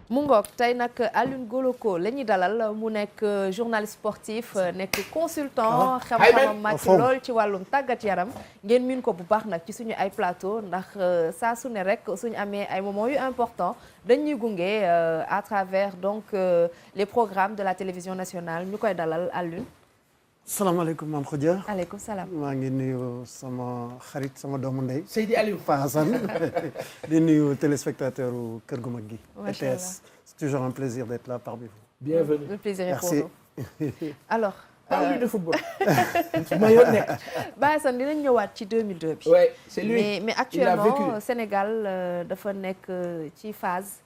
mu ngoog tey nag Alioune Goloko la ñuy dalal mu nekk journaliste sportif nekk consultant xam-xamam màcc lool ci wàllum tàggat yaram ngeen miin ko bu baax nag ci suñu ay plateau ndax saa su ne rek suñu amee ay moments yu important dañuy gunge à travers donc les programmes de la télévision nationale ñu koy dalal Alioune. salaamaaleykum Mame Khoudia. aleykum salaam. maa ngi nuyu sama xarit sama doomu ndey. Seydi Aliou Pa Assane di nuyu téléspectateur u Kër gu mag gi. macha allah ETS. C'est toujours un plaisir d'être là parmi vous. bienvenue. le plaisir est pour Merci. nous. alors. parle de football. ma yoon nekk. Pa Assane dinañ ñëwaat ci 2002 bi. ouais c'est lui. mais actuellement Sénégal dafa nekk ci phase.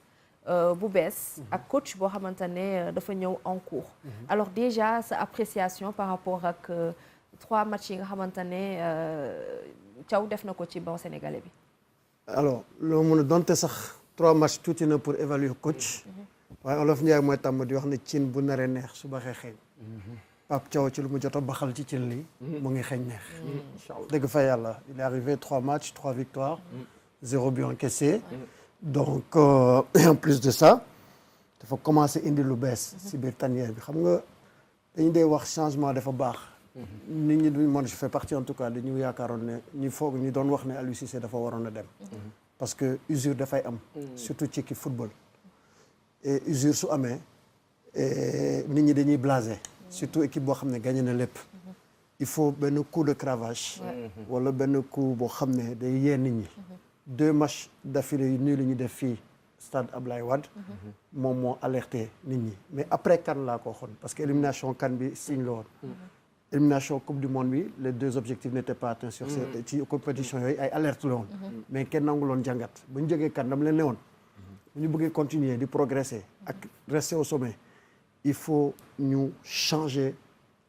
bu bees ak coach boo xamante ne dafa ñëw en cours. alors déjà sa appréciation par rapport ak 3 matchs yi nga xamante ne Thiaw def na ko ci banc sénégalais bi. alors loo mën a donte sax 3 matchs tuuti na pour évaluer coach. waaye Olof Ndiaye mooy tàmm di wax ne cin bu naree neex su baxee xeeñ. Pape Thiaw ci lu mu jot a baxal ci cin li mu ngi xeeñ neex. dëgg fa yàlla il est arrivé 3 matchs 3 victoires. 0 but encaissé. donc et en plus de ça dafa commencé indi lu bees si biir tanière bi xam nga dañu dee wax changement dafa baax. nit ñi duñ man je fais partie en tout cas dañu yaakaaroon ne ñu doon wax ne Aliou Cissé dafa waroon a dem. parce que usure dafay am. surtout ci équipe football. et usure su amee nit ñi dañuy blasé. surtout équipe boo xam ne gagné na lépp. il faut benn coup de cravache. wala benn coup boo xam ne day yee nit ñi. 2 matchs d'affilée yu nii la ñu def fii stade Ablaye Wade. moom moo alerté nit ñi mais après CAN laa ko waxoon parce que élimination CAN bi signe la woon. élimination coupe du monde bi les 2 objectifs n'étaient pas atteints sur ci compétition yooyu ay alerte la woon. mais kenn nanguloon jàngat bu ñu jógee CAN dama leen ne woon. bu ñu bëggee continuer di progresser ak rester au sommet il faut ñu changer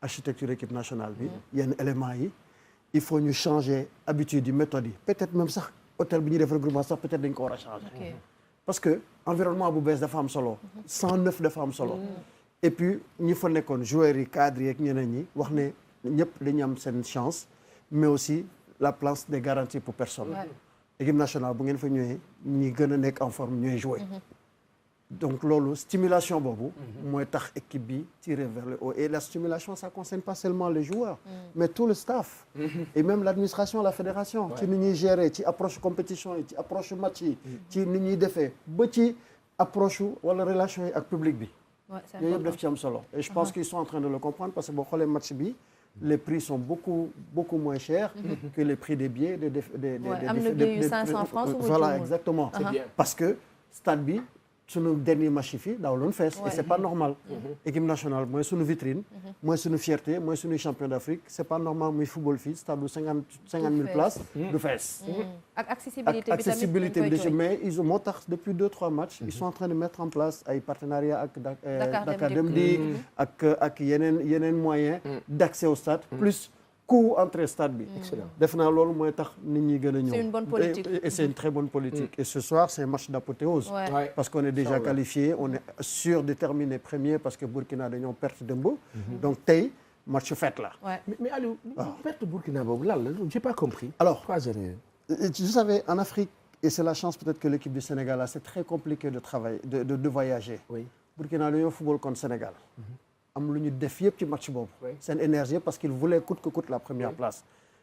architecture équipe nationale bi. yenn éléments yi il faut ñu changer habitude yi méthode yi peut-être même sax. hôtel bi ñuy def regroupement sax peut-être dañ ko war a changer. parce que environnement bu bees dafa am solo. 109 dafa am solo. et puis ñi fa nekkoon joueurs yi cadres yi ak ñeneen ñi wax ne ñëpp dañu am seen chance mais aussi la place des garanties pour personne. équipe nationale bu ngeen fa ñëwee ñi gën a nekk en forme ñooy jouer. donc loolu stimulation boobu. mooy tax équipe bi tirer vers le haut et la stimulation ça concerne pas seulement les joueurs. mais tout le staff. et même l'administration la fédération. ci ni ñuy gérer ci approche compétition yi ci approche match yi. ci ni ñuy defee ba ci approche wala relation yi ak public bi. yooyu yëpp daf ci am solo. et je pense qu'ils sont en train de le comprendre parce que boo xoolee match bi. les prix sont beaucoup moins chers. que les prix des billets am na billet yu 500 francs voilà exactement. parce que stade bi. sunu dernier match yi fii daawuloon fees et c'est pas normal. équipe nationale mooy sunu vitrine. mooy sunu fierté mooy sunu champion d'Afrique c'est pas normal muy football fii stade bu 50 000 places. du fees. ak accessibilité bi tamit mais ils ont moo tax depuis 2-3 matchs. ils sont en train de mettre en place ay partenariats ak Dakar Dem Dikk ak yeneen moyens d'accès au stade plus. coût entrée stade bi. def naa loolu mooy tax nit ñi gën a ñëw. c'est une bonne politique et c'est une très bonne politique. et ce soir c'est un match d'apothéose. parce qu'on est déjà qualifié on est sûr de terminer premier parce que Burkina dañoo perte démb. donc tey match fête la. mais Aliou. perte Burkina boobu lan la j'ai pas compris. alors vous savez en Afrique et c'est la chance peut-être que l'équipe du Sénégal a c'est très compliqué de travailler de voyager. Burkina dañoo football contre Sénégal. am lu ñu def yëpp ci match boobu. seen énergie parce qu'ils voulaient coûte que coûte la première place.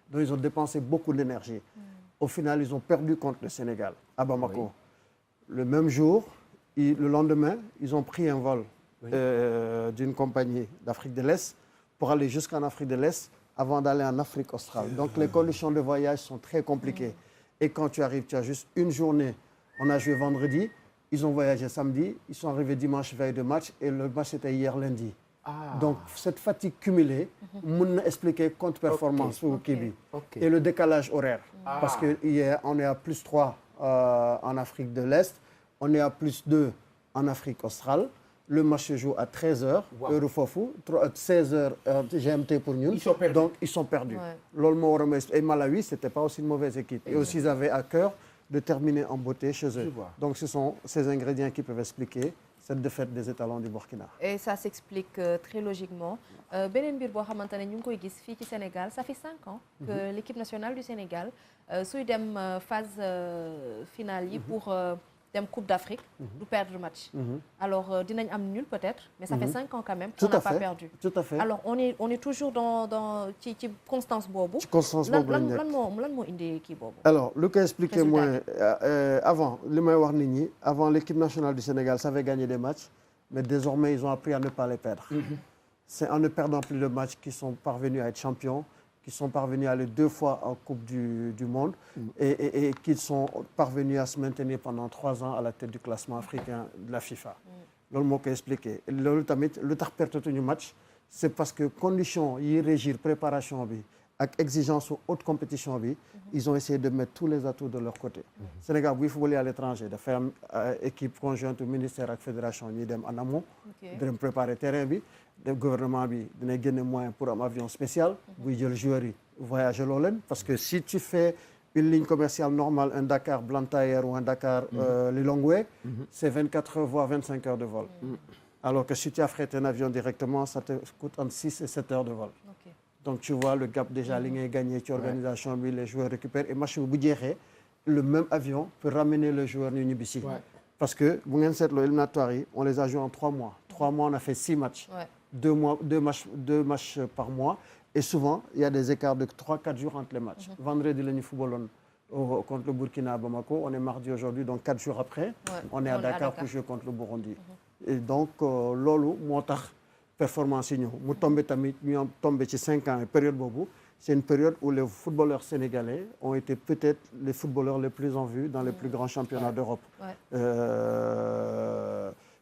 donc ils ont dépensé beaucoup d'énergie. au final ils ont perdu contre le Sénégal à Bamako. le même jour le lendemain ils ont pris un vol. d'une compagnie d'Afrique de l'Est pour aller jusqu'en Afrique de l'Est avant d'aller en Afrique australe. donc les conditions de voyage sont très compliquées. et quand tu arrives tu as juste une journée. on a joué vendredi ils ont voyagé samedi ils sont arrivés dimanche veille de match et le match était hier lundi. donc cette fatigue cumulée mën na expliquer contre-performance su kii bi et le décalage horaire parce que hier on est à +3 en Afrique de l'Est on est à +2 en Afrique australe le match se joue à 13h heure foofu 16h GMT pour ñun donc ils sont perdus loolu moo war a et Malawi c'était pas aussi une mauvaise équipe et aussi ils avaient à cœur de terminer en beauté chez eux donc ce sont ces ingrédients qui peuvent expliquer cette défaite des étalons du Burkina. et ça s'explique très logiquement beneen mbir boo xamante ne ñu ngi koy gis fii ci Sénégal ça fait 5 ans que l'équipe nationale du Sénégal suy dem phase finale yi pour dem Coupe d'Afrique du perdre match. Alors dinañ am nul peut-être mais ça fait 5 ans quand même Tout qu'on n'a à pas fait. perdu. Tout à fait. Alors on est toujours dans ci constance boobu. ci constance boobu lañ nekk lan moo indi kii boobu. alors lu ko expliqué mooy avant li may wax nit ñi avant l'équipe nationale du Sénégal savait gagner des matchs mais désormais ils ont appris à ne pas les perdre. C'est en ne perdant plus de matchs qu'ils sont parvenus à être champions, qui sont parvenus à aller 2 fois en Coupe du Monde et qu'ils sont parvenus à se maintenir pendant 3 ans à la tête du classement africain de la FIFA. loolu moo koy expliqué loolu tamit lu tax pertetuñu match c'est parce que conditions yi régir préparation bi ak exigence su haute compétition bi ils ont essayé de mettre tous les atouts de leur côté. Sénégal buy football à l'étranger dafay am équipe conjointe ministère ak fédération ñuy dem en amont. dem préparer terrain bi. le gouvernement bi dina génne moyen pour am avion spécial buy jël joueurs yi voyager loo leen parce que si tu fais une ligne commerciale normale un Dakar Blantyre ou un Dakar Lilongwe c'est 24 heures voire 25 heures de vol alors que si tu affrètes un avion directement ça te coûte entre 6 et 7 heures de vol donc tu vois le gap déjà li ngay gagné ci organisation bi les joueurs récupèrent et match bi bu jeexee le même avion peut ramener le joueur ñu ñibbisi parce que bu ngeen seetloo éliminatoires yi on les a joués en 3 mois 3 mois on a fait 6 matchs 2 matchs par mois et souvent il y a des écarts de 3-4 jours entre les matchs. Vendredi la ñu footballoon contre le Burkina à Bamako on est mardi aujourd'hui donc 4 jours après on est à Dakar pour jouer contre le Burundi et donc loolu moo tax performance yi ñëw mu tombé tamit ñu am tombé ci 5 ans et période boobu c'est une période où les footballeurs sénégalais ont été peut-être les footballeurs les plus en vue dans les plus grands championnats d'Europe.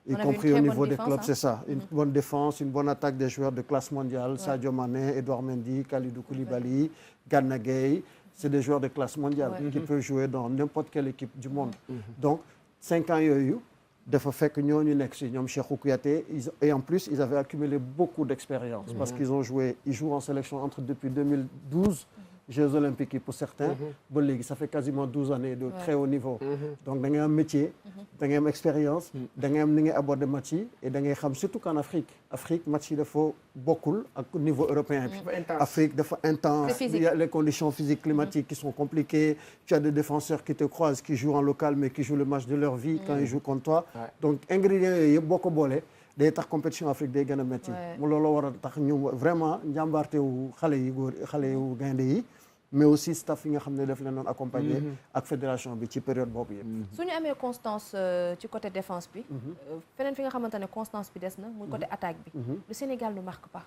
Y compris au niveau des clubs, c'est ça. Une bonne défense, une bonne attaque des joueurs de classe mondiale. Sadio Mané, Edouard Mendy, Kalidou Koulibaly, Gana Gueye. C'est des joueurs de classe mondiale qui peuvent jouer dans n'importe quelle équipe du monde. Donc, 5 ans yooyu dafa fekk ñooñu nekk si ñoom Cheikhou Kouyaté et en plus ils avaient accumulé beaucoup d'expérience parce qu'ils jouent en sélection depuis 2012 Jeux olympiques yi pour certains ba léegi ça fait quasiment 12 années de très haut niveau donc da ngay am métier da ngay am expérience da ngay am ni ngay aborder match yi et da ngay xam surtout qu'en Afrique match yi dafa bokkul ak niveau européen bi Afrique dafa intense il y a les conditions physiques climatiques qui sont compliquées tu as des défenseurs qui te croisent qui jouent en local mais qui jouent le match de leur vie quand ils jouent contre toi donc ingrédients yooyu yëpp boo ko boolee day tax compétition Afrique day gën a métti mu looloo war a tax ñu vraiment njàmbaarte wu xale yu gaynde yi mais aussi staff yi nga xam ne daf leen doon accompagner ak fédération bi ci période boobu yëpp. su ñu amee constance ci côté défense bi. feneen fi nga xamante ne constance bi des na muy côté attaque bi. le Sénégal ne marque pas.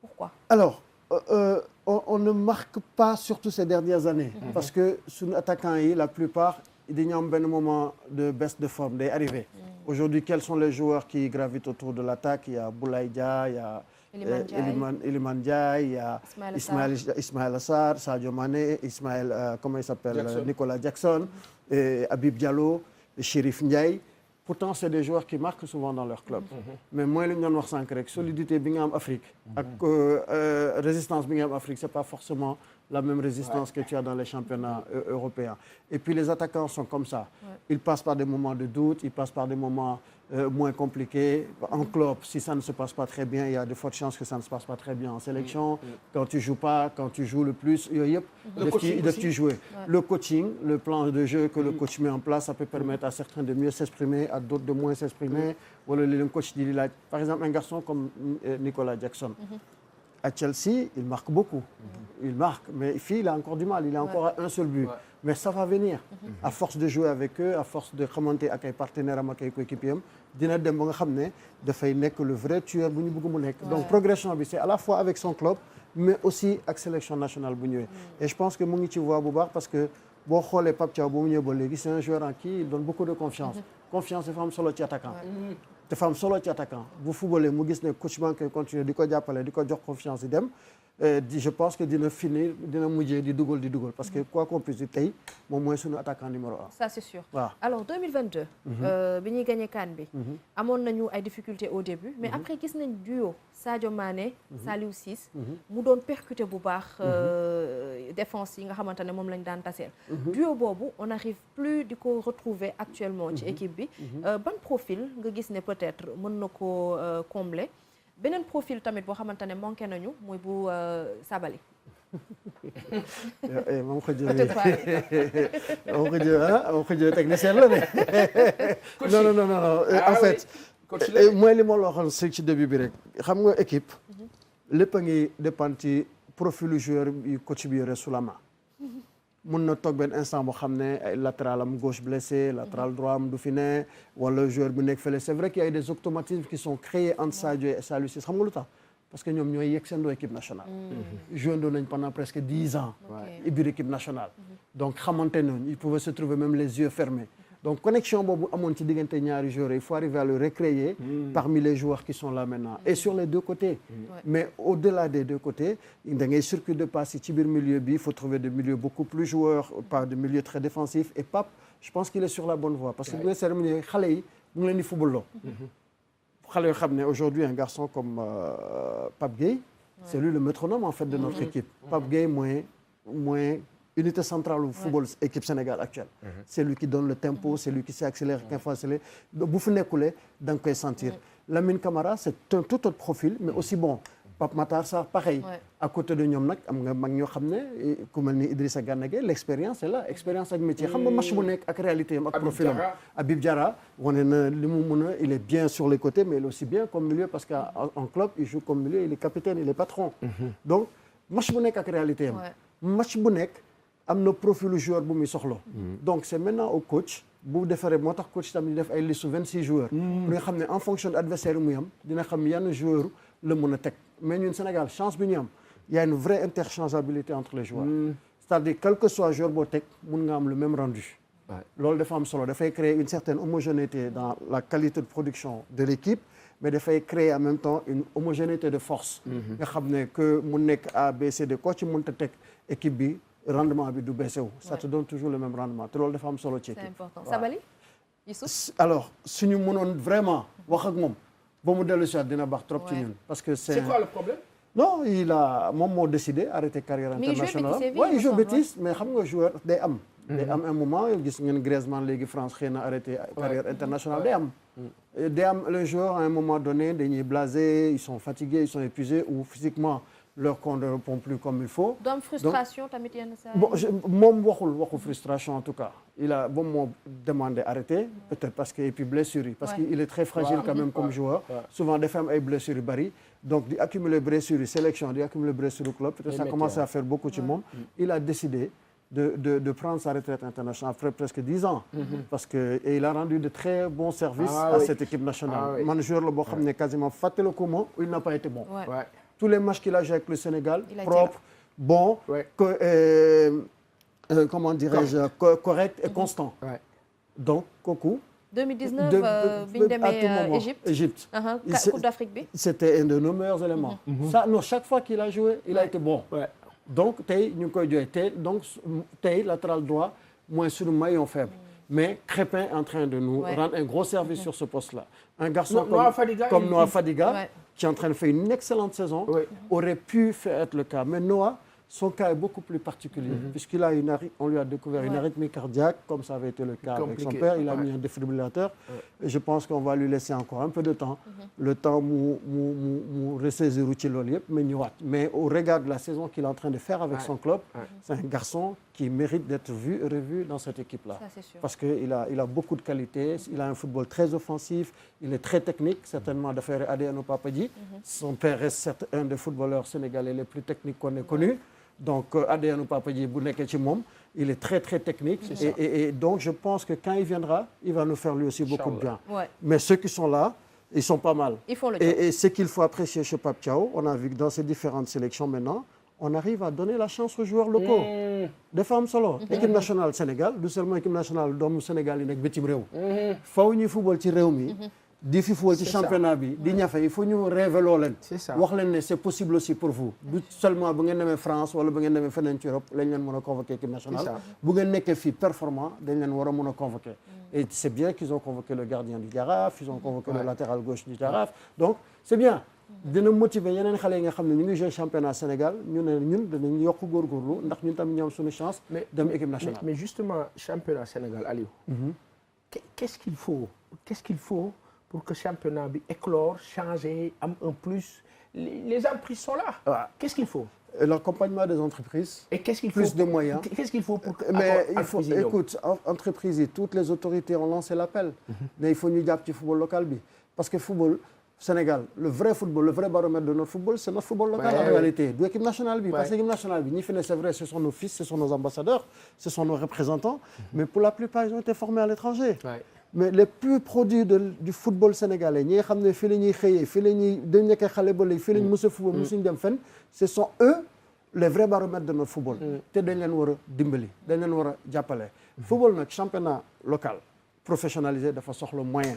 Pourquoi? Alors on ne marque pas surtout ces dernières années. Parce que suñu attaquants yi la plupart dañu am benn moment de baisse de forme day arrivé. Aujourd'hui quels sont les joueurs qui gravitent autour de l'attaque? Il y a Boulaye Dia, il y a Iliman Ndiaye, il y a Ismaïla Sarr, Sadio Mané, comment il s'appelle, Nicolas Jackson, Habib Diallo, Chérif Ndiaye. Pourtant c'est des joueurs qui marquent souvent dans leur club. Mais mooy li ñu doon wax sànq rek solidité bi nga am Afrique ak résistance bi nga am Afrique c'est pas forcément la même résistance que tu as dans les championnats européens. Et puis les attaquants sont comme ça. Ils passent par des moments de doute, ils passent par des moments moins compliqués. En club, si ça ne se passe pas très bien, il y a de fortes chances que ça ne se passe pas très bien en sélection. Quand tu joues pas, quand tu joues le plus, yooyu yëpp daf ci jouer. Le coaching, le plan de jeu que le coach met en place, ça peut permettre à certains de mieux s'exprimer, à d'autres de moins s'exprimer. Wala li leen coach di laaj. Par exemple, un garçon comme Nicolas Jackson. À Chelsea, il marque beaucoup. Il marque, mais fii il a encore du mal. Il a encore un seul but. Mais ça va venir. À force de jouer avec eux, à force de xamante ak ay partenaires am ak ay coéquipiers am, dina dem ba nga xam ne dafay nekk le vrai tueur bu ñu bëgg mu nekk. Donc progression bi c'est à la fois avec son club, mais aussi ak sélection nationale bu ñëwee. Et je pense que mu ngi ci voie bu baax parce que boo xoolee Pape Thiaw ba mu ñëwee ba léegi c'est un joueur en qui il donne beaucoup de confiance. Confiance dafa am solo ci attaquant. dafa am solo ci attaquant bu footballé mu gis ne coach bi koy continuer di ko jàppale di ko jox confiance di dem je pense que dina finir dina mujjee di dugal parce que quoi qu'on puisse dire tey moom mooy sunu attaquant numéro 1. Ça c'est sûr. waaw alors 2022. bi ñuy gagné CAN bi. amoon nañu ay difficultés au début. mais après gis nañ duo Sadio Mané. Saliou Ciss. mu doon percuter bu baax. défense yi nga xamante ne moom lañ daan taseel. duo boobu on n'arrive plus di ko retrouver actuellement ci équipe bi. ban profil nga gis ne peut-être mën na koo combler. beneen profil tamit boo xamante ne manqué nañu mooy bu Sabaly. moom xëjee technicien la de. non en fait. mooy li ma la waxoon ci début bi rek xam nga équipe. lépp a ngi dépendre ci profilu joueur yi coach bi yore sous la main. mun na toog benn instant boo xam ne ay latéral am gauche blessé latéral droit am du fi ne wala joueur bu nekk fële c'est vrai qu'il y a des automatismes qui sont créés entre Sadio et Saliou Ciss xam nga lu tax parce que ñoom ñooy yegg seen doo équipe nationale. joué nañ pendant presque 10 ans. biir équipe nationale. donc xamante nañ ils pouvaient se trouver même les yeux fermés. donc connexion boobu amoon ci diggante ñaari joueurs il faut arriver à le recréer parmi les joueurs qui sont là maintenant et sur les deux côtés. mais au-delà des deux côtés da ngay circuit de passe ci biir milieu bi il faut trouver des milieux beaucoup plus joueurs pas de milieux très défensifs et Pape je pense qu'il est sur la bonne voie parce que bu ngay cérémonie xale yi mu ngi leen di football loo xale yoo xam ne aujourd'hui un garçon comme Pape Gueye c'est lui le métronome en fait de notre équipe Pape Gueye mooy unité centrale au football équipe Sénégal actuelle. C'est lui qui donne le tempo, c'est lui qui sait accélérer, qui fait accélérer. Bu fi nekkulee da nga koy sentir. Lamine Camara c'est un tout autre profil mais aussi bon Pape Matar Sarr pareil. à côté de ñoom nag am nga mag ñoo xam ne ku mel ni Idrissa Gana Gueye l'expérience est là expérience ak métier xam nga match bu nekk ak réalité am ak profil am. Habib Diarra wane na li mu mën a il est bien sur les côtés mais il est aussi bien comme milieu parce qu'en club il joue comme milieu il est capitaine il est patron. donc match bu nekk ak réalité am. match bu nekk. am na profilu joueur bu muy soxla. donc c'est maintenant au coach bu defaree moo tax coach tamit di def ay liste 26 joueurs. pour nga xam ne en fonction de adversaire yi muy am dina xam yan joueur la mën a teg mais ñun Sénégal chance bi ñu am y a une vraie interchangeabilité entre les joueurs. c'est-à-dire quel que soit joueur boo teg mun nga am le même rendu. loolu dafa am solo dafay créer une certaine homogénéité dans la qualité de production de l'équipe mais dafay créer en même temps une homogénéité de force. nga xam ne que mu nekk A B C D coach mënut a teg équipe bi. rendement bi du baissé wu. ça te donne toujours le même rendement te loolu dafa am solo ci équipe. c'est important Sabali Youssouf. alors suñu mënoon vraiment wax ak moom ba mu dellu si waat dina baax trop ci ñun. parce que c'est quoi le problème. non moom moo décidé arrêter carrière internationale. il joue bêtise mais xam nga joueur day am. day am un moment gis ngeen Griezmann léegi France xëy na arrêté carrière internationale day am. day am les joueurs à un moment donné dañuy blasés ils sont fatigués ils sont épuisés ou physiquement. leur corps ne répond plus comme il faut. donc frustration tamit yenn saa bon moom waxu frustration en tout cas moo demandé arrêter peut-être parce que et puis blessures yi parce qu'il est très fragile quand même comme joueur. souvent dafa am ay blessures yu bari donc di accumuler blessures yi sélection di accumuler blessures yu club peut-être ça commence à faire beaucoup ci moom. il a décidé de prendre sa retraite internationale après presque 10 ans. parce que et il a rendu de très bons services à cette équipe nationale. man joueur la boo xam ne quasiment fàttaliku ma il n'a pas été bon. tous les matchs qu'il a joué avec le Sénégal propre bon comment dirais-je correct et constant. donc kooku 2019 bi ñu demee Égypte. Coupe d'Afrique bi. c'était un de nos meilleurs éléments. ça non chaque fois qu'il a joué il a été bon. donc tey ñu ngi koy jooy tey latéral droit mooy suñu maillon faible. mais Crépin est en train de nous rendre un gros service sur ce poste-là. Un garçon comme Noah Fadiga qui est en train de faire une excellente saison aurait pu être le cas. Mais Noah, son cas est beaucoup plus particulier puisqu'il a on lui a découvert une arythmie cardiaque comme ça avait été le cas avec son père. Il a mis un défibrillateur. Et je pense qu'on va lui laisser encore un peu de temps. Le temps mu ressaisir ci loolu yëpp mais ñëwaat. Mais au regard de la saison qu'il est en train de faire avec son club, c'est un garçon qui mérite d'être vu et revu dans cette équipe-là. Ça, c'est sûr. Parce qu'il a beaucoup de qualités, il a un football très offensif, il est très technique, certainement d'affaire Adéano Papadi. Son père reste un des footballeurs sénégalais les plus techniques qu'on ait connus. Donc Adéano Papadi, bu nekkee ci moom, il est très très technique. Et donc je pense que quand il viendra, il va nous faire lui aussi beaucoup de bien. Mais ceux qui sont là, ils sont pas mal. Ils font le job. Et ce qu'il faut apprécier chez Pape Thiaw, on a vu que dans ces différentes sélections maintenant, on arrive à donner la chance aux joueurs locaux. dafa am solo. équipe nationale Sénégal du seulement équipe nationale doomu Sénégal yi nekk bitim réew. faw ñuy football ci réew mi. di fi football ci championnat bi di ñafe il faut ñu révéler leen. wax leen ne c'est possible aussi pour vous. du seulement bu ngeen demee France wala bu ngeen demee feneen ci Europe lañ leen mën a convoquer équipe nationale. bu ngeen nekkee fii performant dañ leen war a mën a convoquer. et c'est bien qu'ils ont convoqué le gardien du Jaraaf ils ont convoqué le latéral gauche du Jaraaf donc c'est bien. dina motiver yeneen xale yi nga xam ne ñu ngi jouer championnat Sénégal ñu ne ñun danañ yokk góorgóorlu ndax ñun tam ñu am suñu chance. dem équipe nationale. mais justement championnat Sénégal Aliou. qu'est-ce qu'il faut pour que championnat bi éclore changer am un plus les emprises sont là. qu'est-ce qu'il faut. l'accompagnement des entreprises. Et qu'est-ce qu'il faut plus de moyens. Qu'est-ce qu'il faut pour que mais il faut écoute entreprises yi toutes les autorités ont lancé l'appel. mais il faut ñu jàpp ci football local bi parce que football Sénégal le vrai football le vrai baromètre de notre football c'est notre football local en réalité du équipe nationale bi parce que équipe nationale bi ñi fi ne c'est vrai ce sont nos fils ce sont nos ambassadeurs ce sont nos représentants mais pour la plupart ils ont été formés à l'étranger. mais les plus produits du football sénégalais ñi nga xam ne fii la ñuy xëyee fii la ñuy dañ nekkee xale ba léegi fii la ñu mës a football mësuñu dem fenn ce sont eux les vrais baromètres de notre football. te dañ leen war a dimbali dañ leen war a jàppale. football nag championnat local professionnalisé dafa soxla moyen.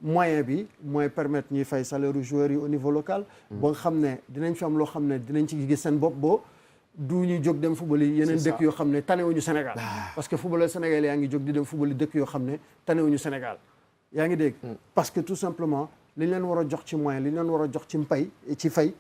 moyen bi mooy permettre ñuy fay salaire aux joueurs yi au niveau local. ba nga xam ne dinañ fi am loo xam ne dinañ ci gis seen bopp boo du ñu jóg dem football yi yeneen dëkk yoo xam ne tanewuñu Sénégal. parce que footballeur sénégalais yaa ngi jóg di dem football yi dëkk yoo xam ne tanewuñu Sénégal yaa ngi dégg. parce que tout simplement li ñu leen war a jox ci moyen li ñu leen war a jox ci fay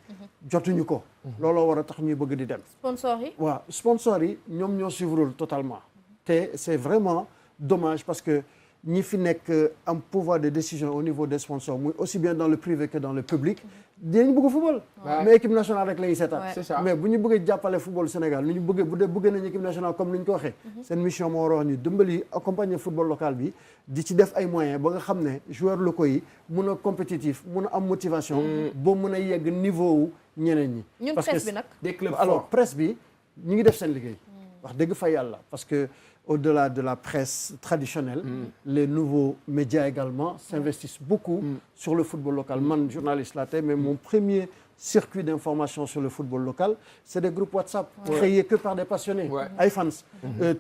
jotuñu ko. looloo war a tax ñuy bëgg di dem. sponsor yi. waaw sponsor yi ñoom ñoo suivre totalement. te c'est vraiment dommage parce que ñi fi nekk am pouvoir de décision au niveau des sponsors muy aussi bien dans le privé que dans le public dinañ bëgg football. mais équipe nationale rek la ñuy seetaan. c'est ça mais bu ñu bëggee jàppale football Sénégal nu ñu bëggee bu dee bëgg nañu équipe nationale comme ni ñu ko waxee. seen mission moo war a wax ñu dimbali accompagner football local bi di ci def ay moyens ba nga xam ne joueurs locaux yi mun a compétitif mun a am motivation. ba mun a yegg niveau wu ñeneen ñi. ñun parce presse que bi nag. des clubs alors presse bi ñu ngi def seen liggéey. wax dëgg fa yàlla parce que au-delà de la presse traditionnelle, les nouveaux médias également s'investissent beaucoup sur le football local. Man, journaliste là, mais mon premier circuit d'information sur le football local, c'est des groupes WhatsApp créés que par des passionnés, iFans.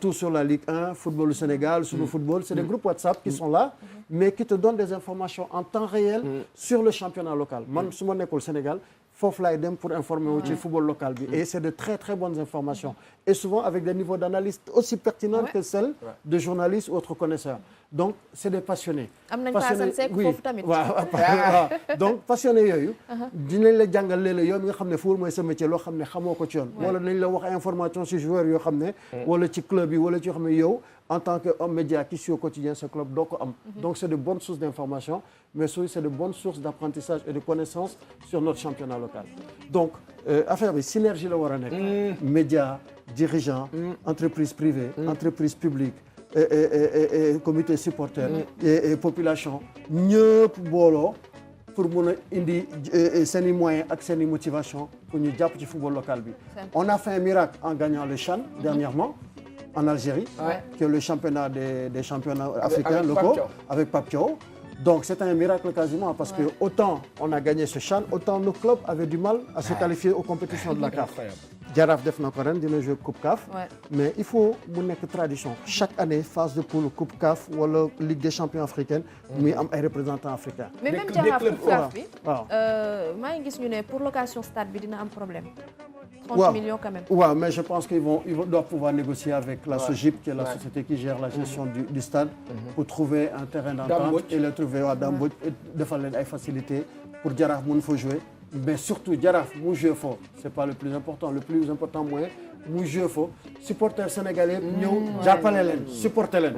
Tout sur la Ligue 1, football du Sénégal, sur le football, c'est des groupes WhatsApp qui sont là, mais qui te donnent des informations en temps réel sur le championnat local. Man, su ma nekk au Sénégal, foofu laay dem pour informer wu ci football local bi et c'est de très très bonnes informations et souvent avec des niveaux d'analyse aussi pertinents que celles de journalistes ou autres connaisseurs donc c'est des passionnés. am nañ Paasan Seck foofu tamit. waaw donc passionnés yooyu. dinañ la jàngal léeg-léeg yow mi nga xam ne football mooy sa métier loo xam ne xamoo ko ci yoon. wala nañ la wax information ci joueurs yoo xam ne. wala ci club yi wala ci yoo xam ne yow en tant que homme média qui suit au quotidien ce club doo ko am. donc c'est de bonnes sources d'information mais aussi c'est de bonnes sources d'apprentissage et de connaissances sur notre championnat local. donc affaire bi synergie la war a nekk. médias dirigeants. entreprises privées. entreprises publiques. et comité supporter et population ñëpp booloo pour mun a indi seen i moyens ak seen i motivation pour ñu jàpp ci football local bi. on a fait un miracle en gagnant le CHAN dernièrement en Algérie qui est le championnat des championnats africains locaux avec Pape Thiaw. Donc c'est un miracle quasiment parce que autant on a gagné ce CHAN autant nos clubs avaient du mal à se qualifier aux compétitions de la CAF. Jaraaf def na ko ren dina jouer coupe CAF. mais il faut mu nekk tradition chaque année phase de poule coupe CAF wala Ligue des champions africaine. muy am ay représentants africains. mais même Jaraaf coupe CAF bi. waaw maa ngi gis ñu ne pour location stade bi dina am problème. 30 millions quand même. Ouais, mais je pense qu'ils doivent pouvoir négocier avec la SOGIP, qui est la société qui gère la gestion du stade, pour trouver un terrain d'entente et le trouver à Dambodj et defal leen ay facilités pour Jaraaf mun fa jouer. Mais surtout Jaraaf mu jouer fort, c'est pas le plus important. Le plus important mooy mu jouer fort. Supporters sénégalais ñëw jàppale leen, supporter leen.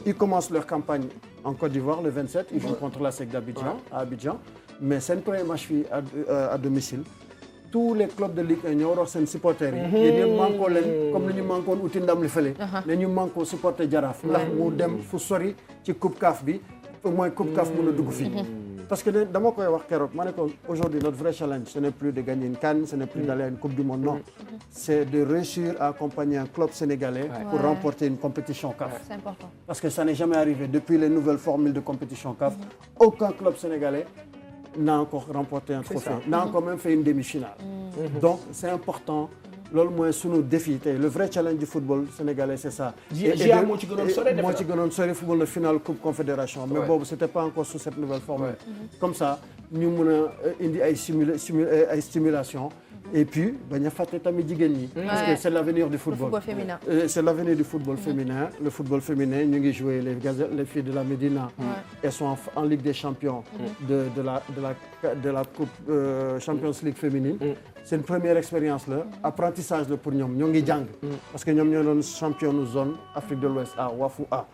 Ils commencent leur campagne en Côte d'Ivoire le 27, ils jouent contre la SEC d'Abidjan à Abidjan, mais c'est un premier match fii à domicile. Tous les clubs de Ligue 1 ñoo war a wax seen supporters yi. yéen ñëpp mànkoo leen comme ni ñu mànkoon uti ndam li fële. ne ñu mànkoo supporter Jaraaf. ndax mu dem fu sori ci coupe CAF bi au moins coupe CAF mën a dugg fii. parce que dama koy wax keroog ma ne ko aujourd'hui notre vrai challenge ce n'est plus de gagner une CAN, ce n'est plus d'aller à une coupe du monde non. c'est de réussir à accompagner un club sénégalais pour remporter une compétition CAF. C'est important. Parce que ça n'est jamais arrivé depuis les nouvelles formules de compétition CAF. Aucun club sénégalais n'a encore remporté un trophée, n'a encore même fait une demi-finale. Donc c'est important. loolu mooy sunu défi tey le vrai challenge du football sénégalais c'est ça. moo ci gënoon sori football le final coupe confédération. mais boobu c'était pas encore sous cette nouvelle formule. comme ça ñu mën a indi ay stimulation. et puis bañ a fàtte tamit jigéen ñi. parce que c'est l'avenir du football. Le football féminin. C'est l'avenir du football féminin. Le football féminin ñu ngi jouer les filles de la Médina. elles sont en Ligue des champions. de la coupe Champions League féminine. c'est une première expérience là. apprentissage la pour ñoom ñoo ngi jàng. parce que ñoom ñoo doon championne zone Afrique de l'Ouest A Wafu A.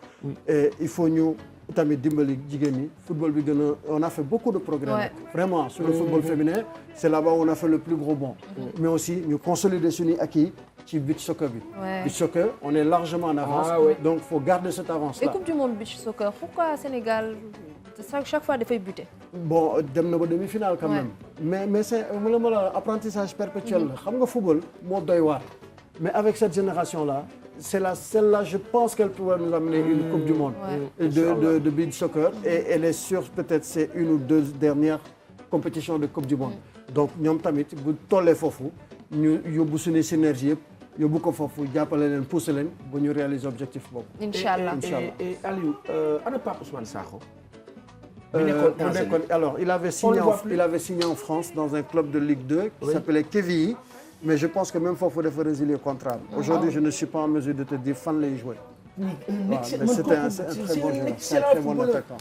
et il faut ñu tamit dimbali jigéen ñi football bi gën a on a fait beaucoup de progrès nag vraiment sur le football féminin c'est là-bas où on a fait le plus gros bond mais aussi ñu consolider suñuy acquis ci beach soccer bi beach soccer on est largement en avance donc faut garder cette avance là. Et Coupe du monde beach soccer pourquoi Sénégal chaque fois dafay buter. Bon dem na ba demi-finale quand même mais c'est apprentissage perpétuel la xam nga football moo doy waar mais avec cette génération là celle-là je pense qu'elle pourrait nous amener une coupe du monde de beach soccer et elle est sûre peut-être c'est une ou deux dernières compétitions de coupe du monde donc ñoom tamit bu tollee foofu ñu yóbbu suñu synergie yëpp yóbbu ko foofu jàppale leen pousser leen ba ñu réaliser objectif boobu. Inch'Allah et Aliou ana Pape Ousmane Sakho. Alors il avait signé en France dans un club de Ligue 2 qui s'appelait KVI. Mais je pense que même foofu dafa résilier contrat bi. Aujourd'hui, je ne suis pas en mesure de te dire fan lay jouer. C'était un très bon joueur, c'est un très bon attaquant.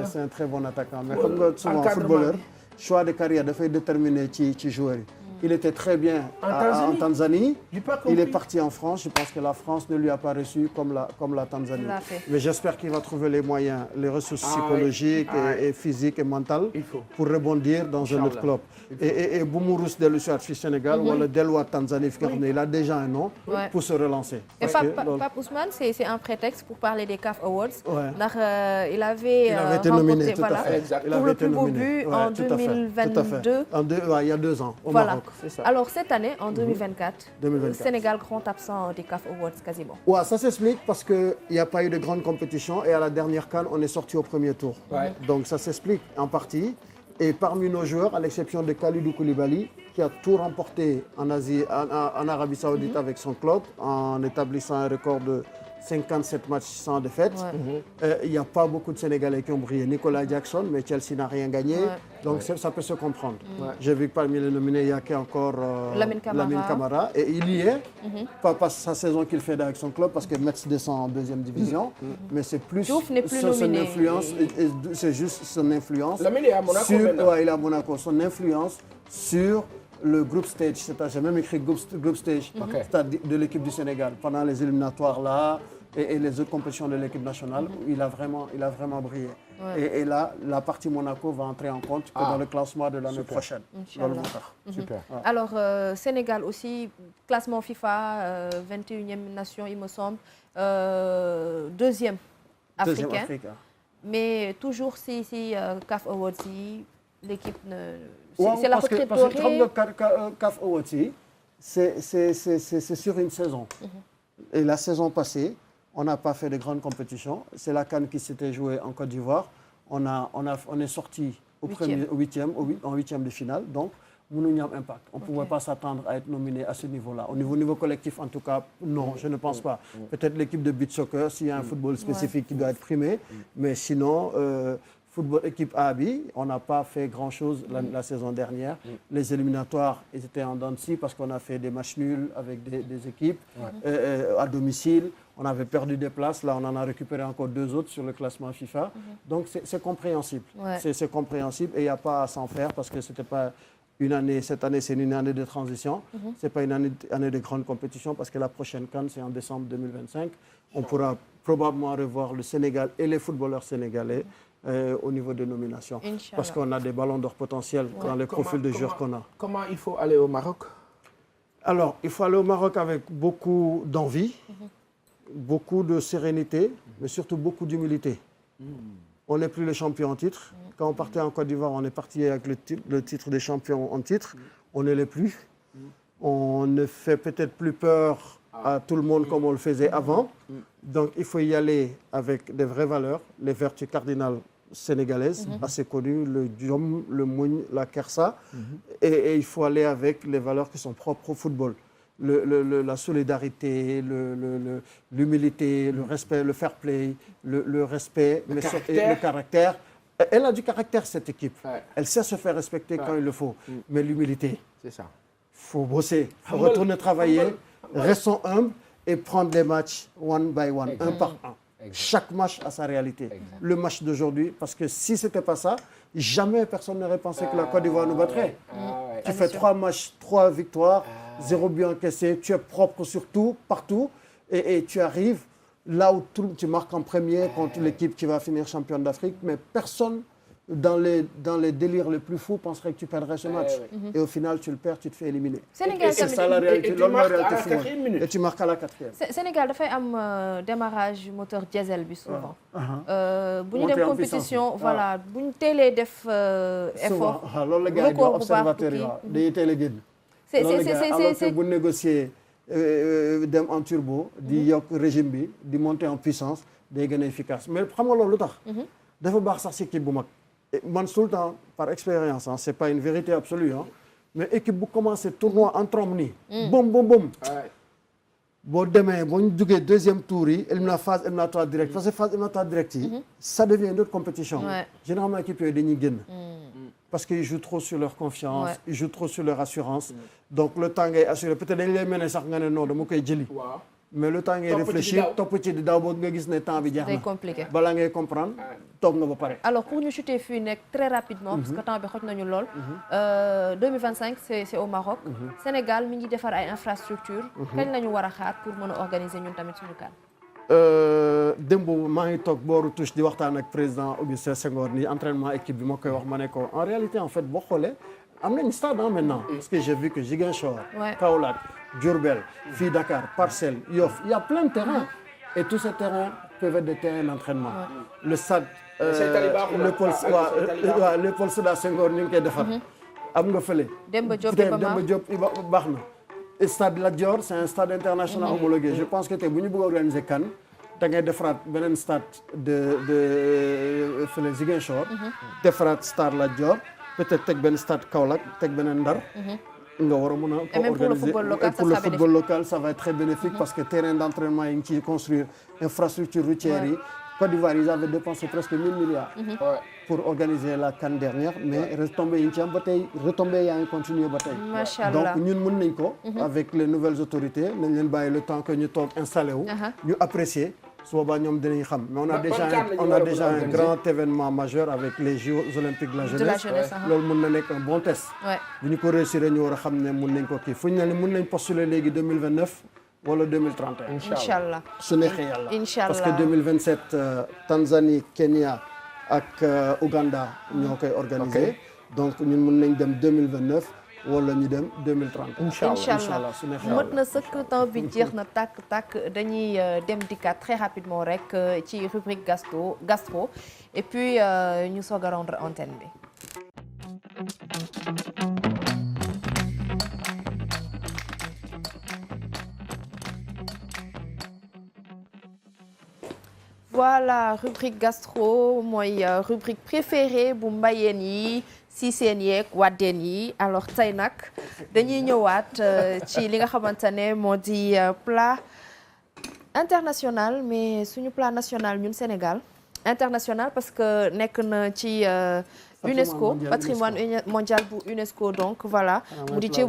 C'est un très bon attaquant. Mais comme nga souvent footballeur, choix de carrière dafay déterminer ci joueur yi. Il était très bien en Tanzanie. Il est parti en France. Je pense que la France ne lui a pas reçu comme la Tanzanie. Mais j'espère qu'il va trouver les moyens, les ressources psychologiques et physiques et mentales pour rebondir dans un autre club. Et bu mu rus dellu si waat fii Sénégal wala delluwaat Tanzanie fi nga xam ne il a déjà un nom pour se relancer. Et Pape Ousmane, c'est un prétexte pour parler des CAF Awards. Ndax il avait été nominé, tout à fait. Pour le plus beau but en 2022. Il y a 2 ans au Maroc. Alors cette année, en 2024, Sénégal grand absent des CAF Awards quasiment. Ouais, ça s'explique parce qu'il n'y a pas eu de grande compétition et à la dernière CAN, on est sorti au premier tour. Donc ça s'explique en partie. Et parmi nos joueurs, à l'exception de Kalidou Koulibaly, qui a tout remporté en Arabie Saoudite avec son club, en établissant un record de 57 matchs sans défaite. Il n'y a pas beaucoup de Sénégalais qui ont brillé. Nicolas Jackson, mais Chelsea n'a rien gagné. Donc ça peut se comprendre. J'ai vu que parmi les nominés, il y a encore Lamine Camara. Et il y est, pas sa saison qu'il fait avec son club, parce que Metz descend en 2e division. Mais c'est plus son influence, c'est juste son influence. Lamine est à Monaco il est à Monaco. Son influence sur le group stage, j'ai même écrit group stage, c'est-à-dire de l'équipe du Sénégal, pendant les éliminatoires là et les autres compétitions de l'équipe nationale, il a vraiment brillé. Et là, la partie Monaco va entrer en compte que dans le classement de l'année prochaine. Super. Alors, Sénégal aussi, classement FIFA, 21e nation, il me semble, 2e africain. Mais toujours si CAF Awards, l'équipe ne... C'est la retraite dorée. Parce que CAF Awards, c'est sur une saison. Et la saison passée, on n'a pas fait de grandes compétitions. C'est la CAN qui s'était jouée en Côte d'Ivoire. On est sorti en 8e de finale. Donc, nous avons un impact. On ne pouvait pas s'attendre à être nominé à ce niveau-là. Au niveau collectif, en tout cas, non, je ne pense pas. Peut-être l'équipe de beach soccer, s'il y a un football spécifique qui doit être primé. Mais sinon... Football équipe A, B, on n'a pas fait grand-chose la saison dernière. Les éliminatoires, ils étaient en dents de scie parce qu'on a fait des matchs nuls avec des équipes à domicile. On avait perdu des places. Là, on en a récupéré encore 2 autres sur le classement FIFA. Donc, c'est compréhensible. C'est compréhensible et il n'y a pas à s'en faire parce que c'était pas une année. Cette année, c'est une année de transition. C'est pas une année de grande compétition parce que la prochaine CAN, c'est en décembre 2025. On pourra probablement revoir le Sénégal et les footballeurs sénégalais au niveau de nomination. Parce qu'on a des ballons d'or potentiels dans les profils de joueurs qu'on a. Comment il faut aller au Maroc? Alors, il faut aller au Maroc avec beaucoup d'envie, beaucoup de sérénité, mais surtout beaucoup d'humilité. On n'est plus les champions en titre. Quand on partait en Côte d'Ivoire, on est parti avec le titre des champions en titre. On ne l'est plus. On ne fait peut-être plus peur à tout le monde comme on le faisait avant. Donc, il faut y aller avec des vraies valeurs, les vertus cardinales sénégalaises, assez connues, le Diom, le Mougne, la Kersa. Et il faut aller avec les valeurs qui sont propres au football. La solidarité, l'humilité, le respect, le fair play, le respect, le caractère. Elle a du caractère, cette équipe. Elle sait se faire respecter quand il le faut. Mais l'humilité, c'est ça. Il faut bosser, il faut retourner travailler, restons humbles et prendre les matchs one by one, un par un. Chaque match a sa réalité. Le match d'aujourd'hui, parce que si ce n'était pas ça, jamais personne n'aurait pensé que la Côte d'Ivoire nous battrait. Tu fais 3 matchs, 3 victoires, 0 but encaissé, tu es propre sur tout, partout, et tu arrives là où tu marques en premier contre l'équipe qui va finir championne d'Afrique, mais personne dans les délires les plus fous penserait que tu perdrais ce match. Et au final, tu le perds, tu te fais éliminer. Sénégal c'est ça la réalité. Et tu marques à la 4e. Sénégal dafay am démarrage moteur diesel bi souvent. bu ñu dem compétition voilà bu ñu teelee def effort. souvent loolu la gars yi di wax observateur yi waaw dañuy teel a génn. c'est bu négocier dem en turbo. di yokk régime bi di monter en puissance day gën a efficace mais xam nga loolu lu tax. dafa baax sax si équipe bu mag. man tout le temps par expérience c'est pas une vérité absolue mais équipe bu commencé tournoi en trombe nii. bom boo demee boo ñu duggee deuxième tour yi phase éliminatoire directe parce que phase éliminatoire directe yi. ça devient une autre compétition. généralement équipe yooyu dañuy génn. parce qu'ils jouent trop sur leur confiance. ils jouent trop sur leur assurance. donc le temps ngay assuré peut-être dañ lay mene sax nga ne non dama koy jëli. mais le temps ngay réfléchir topp ci di daw boo nga gis ne temps bi jeex na. c'est compliqué balaa ngay comprendre toog nga ba pare. alors pour ñu chuter fii nekk très rapidement. parce que temps bi xoj nañu lool. 2025 c'est au Maroc. Sénégal mi ngi defar ay infrastructures. kañ la ñu war a xaar pour mën a organiser ñun tamit suñu kan. démb maa ngi toog booru touche di waxtaan ak président Augustin Senghor ni entraînement équipe bi ma koy wax ma ne ko en réalité en fait boo xoolee am nañ stade maintenant. parce que j'ai vu que Ziguinchor. Kaolack. Diourbel, fii Dakar, Parcelles, Yoff, il y a plein de terrains. Et tous ces terrains peuvent être des terrains d'entraînement. Le stade Léopold Sédar Senghor ñu ngi koy defar. am nga fële. Demba Diop baax na. Stade Lat Dior c'est un stade international homologué. Je pense que tey bu ñu bëgg a organiser CAN da ngay defaraat beneen stade de fële Ziguinchor. defaraat stade Lat Dior peut-être teg benn stade Kaolack teg beneen Ndar. nga war a mën a organiser pour le football local ça va être très bénéfique parce que terrain d'entraînement yi ngi ciy construire infrastructure routière yi Côte d'Ivoire ils avaient dépensé presque 1000 milliards pour organiser la CAN dernière mais retombées yi ñu ci am ba tey retombées yaa ngi continuer ba tey donc ñun mën nañ ko avec les nouvelles autorités nañ leen bàyyi le temps que ñu toog installé wu ñu apprécier su boobaa ñoom dinañ xam mais on a déjà un grand événement majeur avec les Jeux olympiques de la jeunesse loolu mën na nekk un bon test bu ñu ko réussir ñu war a xam ne mën nañ ko kii fu ñu ne mën nañ postuler léegi 2029 wala 2031 inchallah su neexee yàlla parce que 2027 Tanzanie Kenya ak Ouganda ñoo koy organiser donc ñun mën nañ dem 2029 wala ñu dem 2030. inchallah su neexee yàlla mët na sëkk temps bi jeex na tàkk dañuy dem dikkaat très rapidement rek ci rubrique gastro et puis ñu soog a rendre antenne bi. voilà rubrique gastro mooy rubrique préférée bu mbayeen yi si seen yeeg waddeen yi alors tey nag dañuy ñëwaat ci li nga xamante ne moo di plat international mais suñu plat national ñun Sénégal international parce que nekk na ci UNESCO patrimoine mondial bu UNESCO donc voilà mu di ceebu